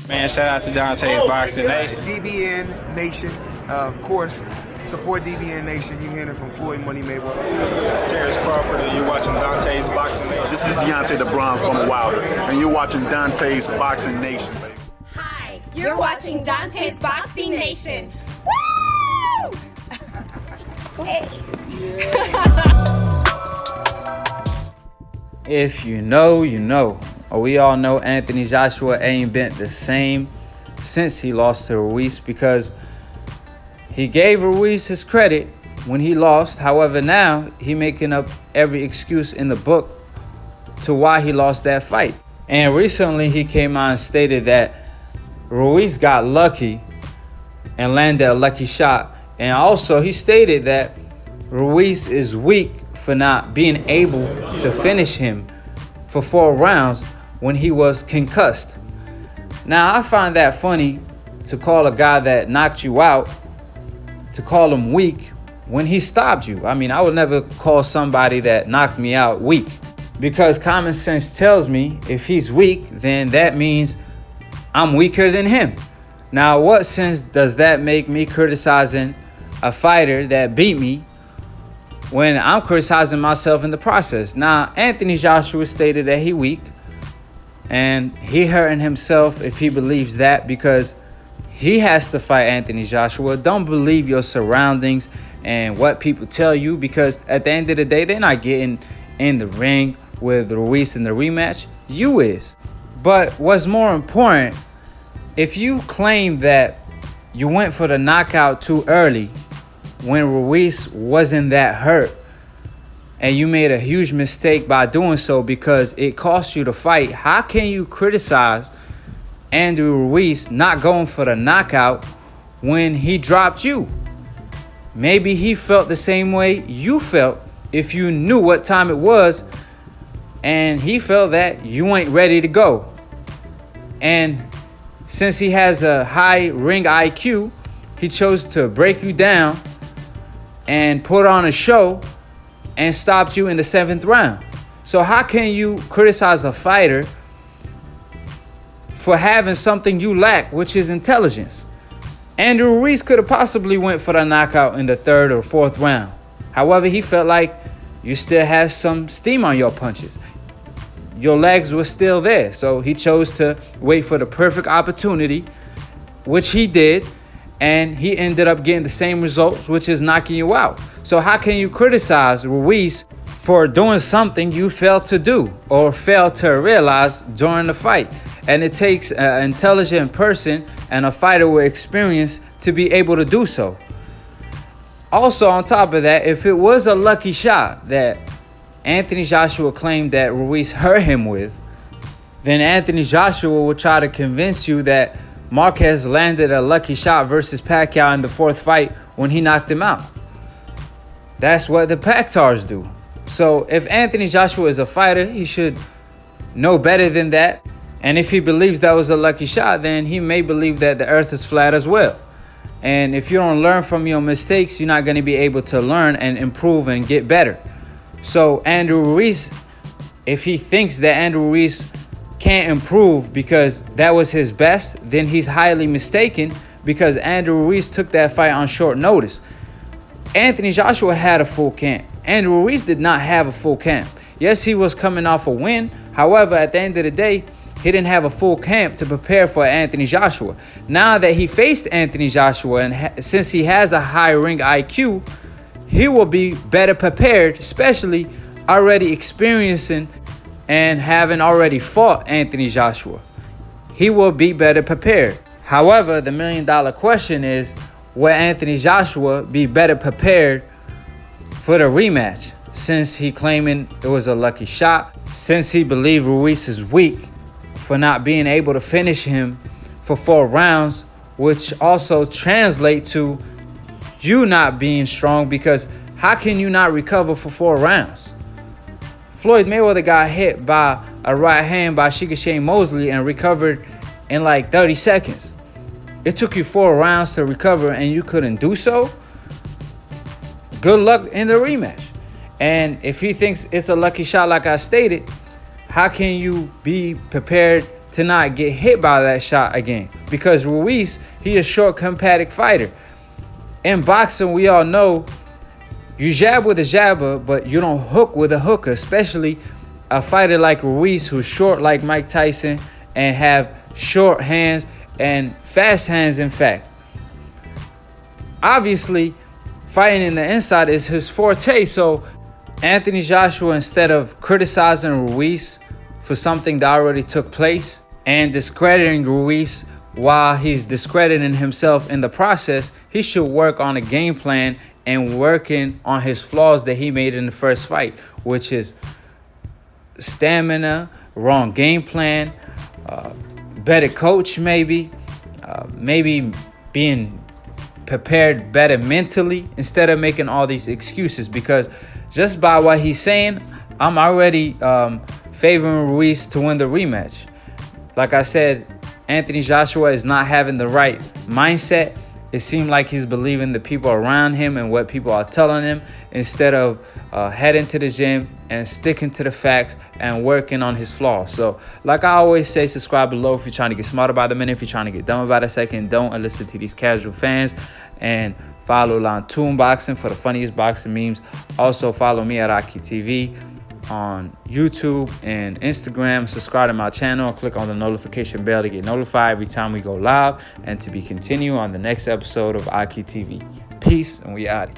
Man, shout out to Deontay's Boxing Nation. DBN Nation, of course. Support DBN Nation. You're hearing it from Floyd Money Mayweather. It's Terrence Crawford, and you're watching Deontay's Boxing Nation. This is Deontay the Bronze Bomber Wilder, and you're watching Deontay's Boxing Nation, baby. Hi, you're watching Deontay's Boxing Nation. Woo! Hey. If you know, you know. We all know Anthony Joshua ain't been the same since he lost to Ruiz, because he gave Ruiz his credit when he lost. However, now he making up every excuse in the book to why he lost that fight. And recently he came out and stated that Ruiz got lucky and landed a lucky shot. And also he stated that Ruiz is weak for not being able to finish him for 4 rounds when he was concussed. Now, I find that funny to call a guy that knocked you out, to call him weak when he stopped you. I mean, I would never call somebody that knocked me out weak, because common sense tells me if he's weak, then that means I'm weaker than him. Now, what sense does that make me criticizing a fighter that beat me when I'm criticizing myself in the process? Now, Anthony Joshua stated that he weak, and he hurting himself if he believes that, because he has to fight Anthony Joshua. Don't believe your surroundings and what people tell you, because at the end of the day, they're not getting in the ring with Ruiz in the rematch. You is. But what's more important, if you claim that you went for the knockout too early when Ruiz wasn't that hurt, and you made a huge mistake by doing so because it cost you the fight, how can you criticize Andrew Ruiz not going for the knockout when he dropped you? Maybe he felt the same way you felt if you knew what time it was, and he felt that you ain't ready to go. And since he has a high ring IQ, he chose to break you down and put on a show and stopped you in the 7th round. So how can you criticize a fighter for having something you lack, which is intelligence? Andrew Ruiz could have possibly went for the knockout in the 3rd or 4th round. However, he felt like you still had some steam on your punches. Your legs were still there. So he chose to wait for the perfect opportunity, which he did. And he ended up getting the same results, which is knocking you out. So how can you criticize Ruiz for doing something you failed to do or failed to realize during the fight? And it takes an intelligent person and a fighter with experience to be able to do so. Also, on top of that, if it was a lucky shot that Anthony Joshua claimed that Ruiz hurt him with, then Anthony Joshua will try to convince you that Marquez landed a lucky shot versus Pacquiao in the 4th fight when he knocked him out. That's what the Pactars do. So if Anthony Joshua is a fighter, he should know better than that. And if he believes that was a lucky shot, then he may believe that the earth is flat as well. And if you don't learn from your mistakes, you're not going to be able to learn and improve and get better. So Andrew Ruiz, if he thinks that Andrew Ruiz can't improve because that was his best, then he's highly mistaken, because Andrew Ruiz took that fight on short notice. Anthony Joshua had a full camp. Andrew Ruiz did not have a full camp. Yes, he was coming off a win. However, at the end of the day, he didn't have a full camp to prepare for Anthony Joshua. Now that he faced Anthony Joshua, and since he has a high ring IQ, he will be better prepared, especially already experiencing and having already fought Anthony Joshua. He will be better prepared. However, the $1 million question is, will Anthony Joshua be better prepared for the rematch, since he claiming it was a lucky shot, since he believed Ruiz is weak for not being able to finish him for 4 rounds, which also translate to you not being strong, because how can you not recover for 4 rounds? Floyd Mayweather got hit by a right hand by Shane Mosley and recovered in like 30 seconds. It took you 4 rounds to recover and you couldn't do so? Good luck in the rematch. And if he thinks it's a lucky shot like I stated, how can you be prepared to not get hit by that shot again. Because Ruiz, he a short, compact fighter. In boxing, we all know you jab with a jabber, but you don't hook with a hooker, especially a fighter like Ruiz, who's short like Mike Tyson and have short hands and fast hands, in fact. Obviously, fighting in the inside is his forte, so Anthony Joshua, instead of criticizing Ruiz for something that already took place and discrediting Ruiz while he's discrediting himself in the process, he should work on a game plan and working on his flaws that he made in the first fight, which is stamina, wrong game plan, better coach maybe being prepared better mentally instead of making all these excuses. Because just by what he's saying, I'm already favoring Ruiz to win the rematch. Like I said, Anthony Joshua is not having the right mindset. It seemed like he's believing the people around him and what people are telling him instead of heading to the gym and sticking to the facts and working on his flaws. So like I always say, subscribe below if you're trying to get smarter by the minute. If you're trying to get dumber by the second, don't listen to these casual fans. And follow Lantoon Boxing for the funniest boxing memes. Also follow me at Aki TV on YouTube and Instagram. Subscribe to my channel and click on the notification bell to get notified every time we go live and to be continued on the next episode of Aki TV. Peace, and we out.